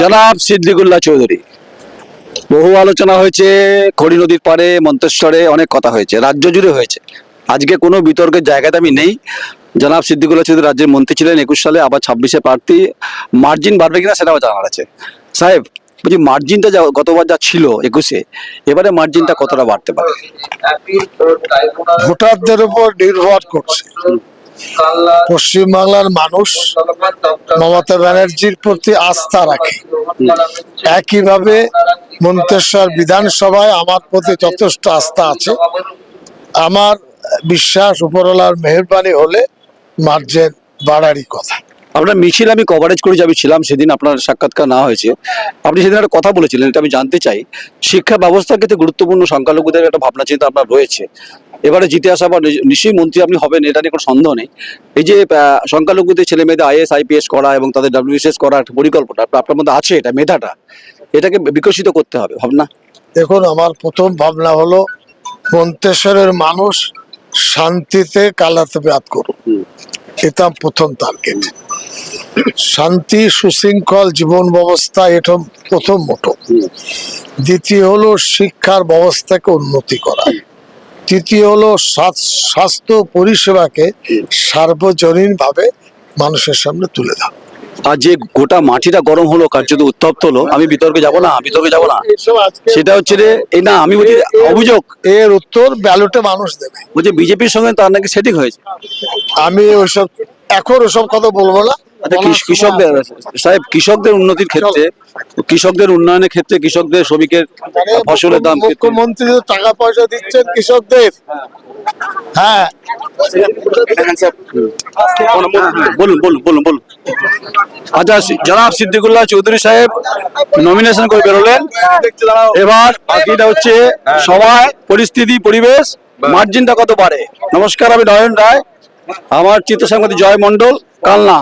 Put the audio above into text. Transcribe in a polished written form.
জনাব সিদ্দিকুল্লাহ চৌধুরী। বহু আলোচনা হয়েছে, খড়ি নদীর পাড়ে, মন্তেশ্বরে অনেক কথা হয়েছে, রাজ্য জুড়ে হয়েছে। আজকে কোনো বিতর্কের জায়গাতে আমি নেই। জনাব সিদ্দিকুল্লাহ চৌধুরী রাজ্যের মন্ত্রী ছিলেন 21 সালে, আবার 26-এ প্রার্থী। মার্জিন বাড়বে কিনা সেটাও জানার আছে। সাহেব বলছি, মার্জিনটা যা গতবার যা ছিল 21-এ, এবারে মার্জিনটা কতটা বাড়তে পারে? ভোটারদের উপর নির্ভর করছে। পশ্চিমবাংলার মানুষ মমতা ব্যানার্জির প্রতি আস্থা রাখে, একইভাবে মন্তেশ্বর বিধানসভায় আমার প্রতি যথেষ্ট আস্থা আছে। আমার বিশ্বাস উপরওয়ালার মেহেরবানি হলে মার্জিন বাড়ারই কথা। আপনার মিছিল আমি কভারেজ করেছি, আমি ছিলাম সেদিন, আপনার সাক্ষাৎকার না হয়েছে। আপনি সেদিন একটা কথা বলেছিলেন, এটা আমি জানতে চাই। শিক্ষা ব্যবস্থার ক্ষেত্রে গুরুত্বপূর্ণ সংখ্যালঘুদের একটা ভাবনা চিন্তা আপনার রয়েছে। এবারে জিতে আসা বা নিশ্চয়ই মন্ত্রী আপনি হবেন, এটা নিয়ে কোনো সন্দেহ নেই। এই যে সংখ্যালঘুদের ছেলে মেয়েদের IAS IPS করা এবং তাদের WBCS করার একটা পরিকল্পনা আপনার মধ্যে আছে, এটা মেধাটা, এটাকে বিকশিত করতে হবে ভাবনা। দেখুন, আমার প্রথম ভাবনা হলো মন্তেশ্বরের মানুষ শান্তিতে কালাতবাদ করুক, এটা প্রথম টার্গেট। শান্তি, সুশৃঙ্খল জীবন ব্যবস্থা, এটা প্রথম মোটো। দ্বিতীয় হলো শিক্ষার ব্যবস্থাকে উন্নতি করা। তৃতীয় হলো স্বাস্থ্য পরিষেবাকে সার্বজনীন ভাবে মানুষের সামনে তুলে ধরা। আর যে গোটা মাটিটা গরম হলো, কার্যত উত্তপ্ত হলো, আমি বিতর্কে যাব না, সেটা হচ্ছে যে এই না, আমি বলছি অভিযোগ, এর উত্তর ব্যালটে মানুষ দেবে। বলছে বিজেপির সঙ্গে তার নাকি সেটিং হয়েছে। আমি ওইসব এখন ওসব কথা বলবো না। কৃষকদের সাহেব, কৃষকদের উন্নতির ক্ষেত্রে, কৃষকদের উন্নয়নের ক্ষেত্রে, কৃষকদের শ্রমিকের ফসলের দাম, মুখ্যমন্ত্রী টাকা পয়সা দিচ্ছেন কৃষকদের। হ্যাঁ, বলুন বলুন বলুন বলুন। আচ্ছা, জনাব সিদ্দিকুল্লাহ চৌধুরী সাহেব নমিনেশন করে বেরোলেন, এবার বাকিটা হচ্ছে সবাই পরিস্থিতি, পরিবেশ, মার্জিনটা কত বাড়ে। নমস্কার, আমি নয়ন রায়, আমার চিত্র সাংবাদিক জয় মন্ডল, কালনা।